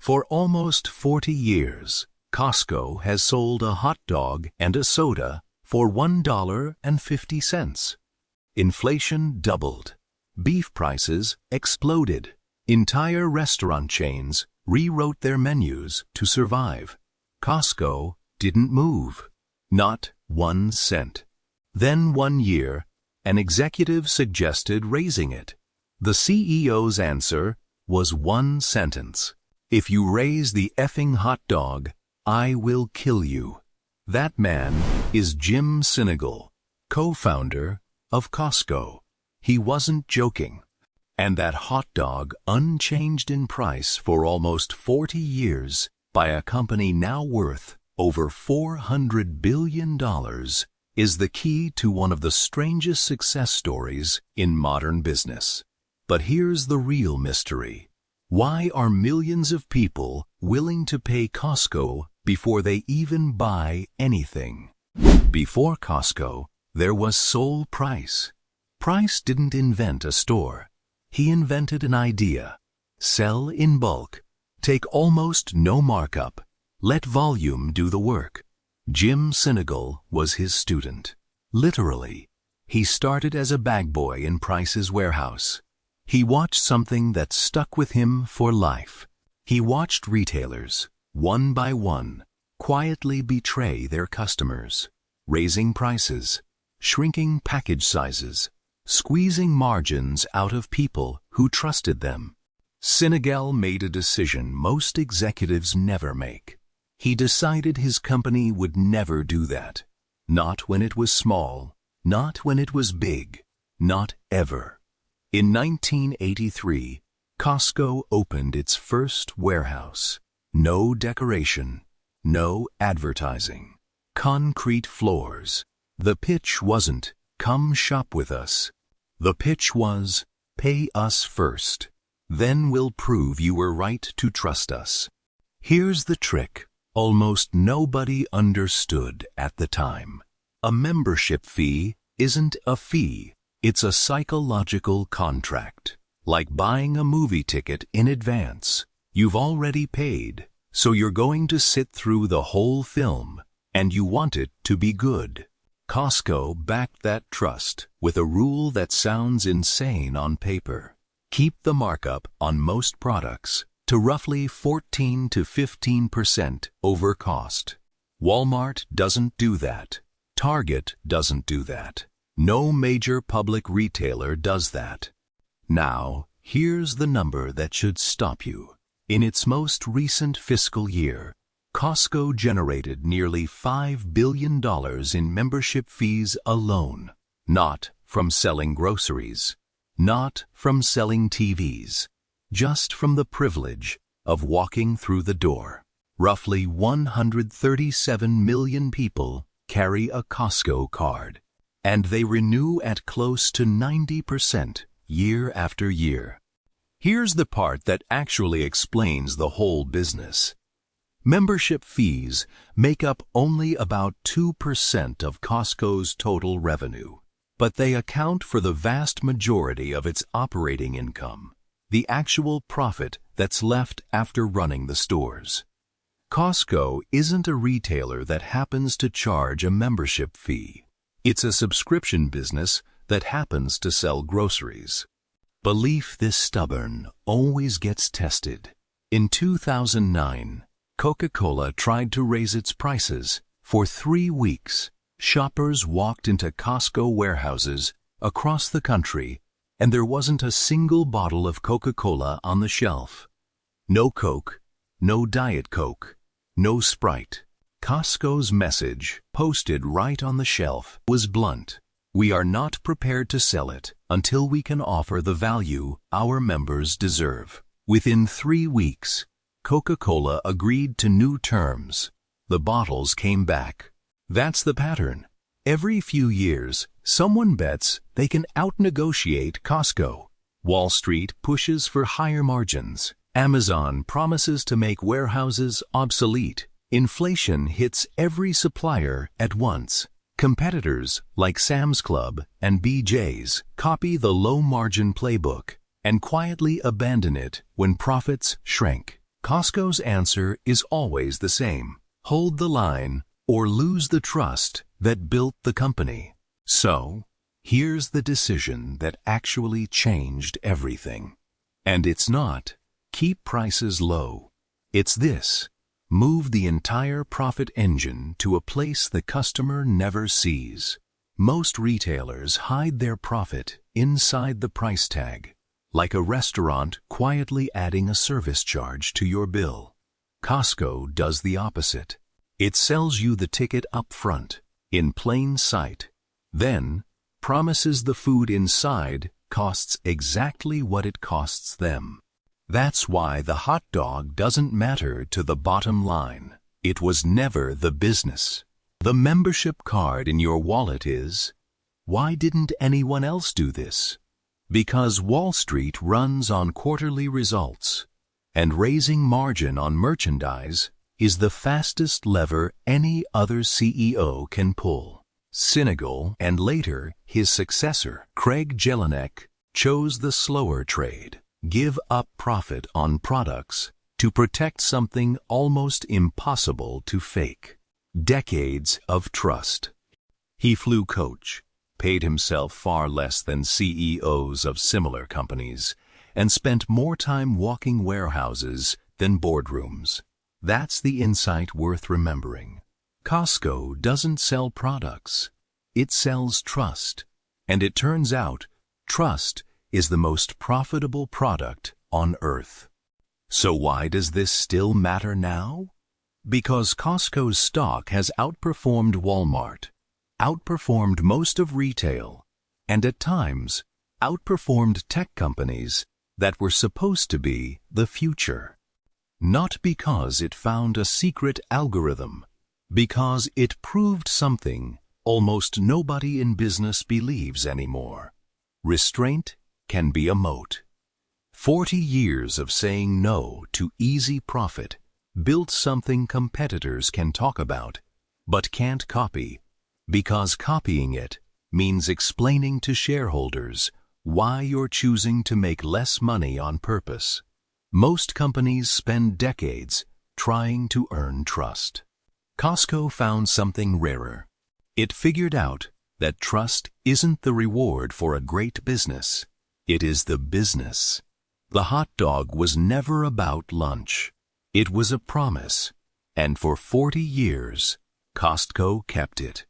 For almost 40 years, Costco has sold a hot dog and a soda for $1.50. Inflation doubled. Beef prices exploded. Entire restaurant chains rewrote their menus to survive. Costco didn't move. Not 1 cent. Then one year, an executive suggested raising it. The CEO's answer was one sentence. "If you raise the effing hot dog, I will kill you." That man is Jim Sinegal, co-founder of Costco. He wasn't joking. And that hot dog, unchanged in price for almost 40 years by a company now worth over $400 billion, is the key to one of the strangest success stories in modern business. But here's the real mystery. Why are millions of people willing to pay Costco before they even buy anything? Before Costco, there was sole Price. Price didn't invent a store. He invented an idea. Sell in bulk. Take almost no markup. Let volume do the work. Jim Sinegal was his student. Literally, he started as a bag boy in Price's warehouse. He watched something that stuck with him for life. He watched retailers, one by one, quietly betray their customers, raising prices, shrinking package sizes, squeezing margins out of people who trusted them. Sinegal made a decision most executives never make. He decided his company would never do that. Not when it was small, not when it was big, not ever. In 1983, Costco opened its first warehouse. No decoration, no advertising. Concrete floors. The pitch wasn't, "Come shop with us." The pitch was, "Pay us first. Then we'll prove you were right to trust us." Here's the trick almost nobody understood at the time. A membership fee isn't a fee. It's a psychological contract. Like buying a movie ticket in advance. You've already paid, so you're going to sit through the whole film, and you want it to be good. Costco backed that trust with a rule that sounds insane on paper. Keep the markup on most products to roughly 14 to 15% over cost. Walmart doesn't do that. Target doesn't do that. No major public retailer does that. Now, here's the number that should stop you. In its most recent fiscal year, Costco generated nearly $5 billion in membership fees alone. Not from selling groceries. Not from selling TVs. Just from the privilege of walking through the door. Roughly 137 million people carry a Costco card. And they renew at close to 90% year after year. Here's the part that actually explains the whole business. Membership fees make up only about 2% of Costco's total revenue, but they account for the vast majority of its operating income, the actual profit that's left after running the stores. Costco isn't a retailer that happens to charge a membership fee. It's a subscription business that happens to sell groceries. Belief this stubborn always gets tested. In 2009, Coca-Cola tried to raise its prices. For 3 weeks, shoppers walked into Costco warehouses across the country, and there wasn't a single bottle of Coca-Cola on the shelf. No Coke, no Diet Coke, no Sprite. Costco's message, posted right on the shelf, was blunt. "We are not prepared to sell it until we can offer the value our members deserve." Within 3 weeks, Coca-Cola agreed to new terms. The bottles came back. That's the pattern. Every few years, someone bets they can out-negotiate Costco. Wall Street pushes for higher margins. Amazon promises to make warehouses obsolete. Inflation hits every supplier at once. Competitors like Sam's Club and BJ's copy the low-margin playbook and quietly abandon it when profits shrink. Costco's answer is always the same: hold the line or lose the trust that built the company. So, here's the decision that actually changed everything. And it's not, keep prices low. It's this: move the entire profit engine to a place the customer never sees. Most retailers hide their profit inside the price tag, like a restaurant quietly adding a service charge to your bill. Costco does the opposite. It sells you the ticket up front, in plain sight, then promises the food inside costs exactly what it costs them. That's why the hot dog doesn't matter to the bottom line. It was never the business. The membership card in your wallet is, why didn't anyone else do this? Because Wall Street runs on quarterly results, and raising margin on merchandise is the fastest lever any other CEO can pull. Sinegal, and later his successor, Craig Jelinek, chose the slower trade: give up profit on products to protect something almost impossible to fake. Decades of trust. He flew coach, paid himself far less than CEOs of similar companies, and spent more time walking warehouses than boardrooms. That's the insight worth remembering. Costco doesn't sell products. It sells trust. And it turns out, trust is the most profitable product on earth. So why does this still matter now? Because Costco's stock has outperformed Walmart, outperformed most of retail, and at times outperformed tech companies that were supposed to be the future. Not because it found a secret algorithm, because it proved something almost nobody in business believes anymore: restraint can be a moat. 40 years of saying no to easy profit built something competitors can talk about, but can't copy, because copying it means explaining to shareholders why you're choosing to make less money on purpose. Most companies spend decades trying to earn trust. Costco found something rarer. It figured out that trust isn't the reward for a great business. It is the business. The hot dog was never about lunch. It was a promise, and for 40 years, Costco kept it.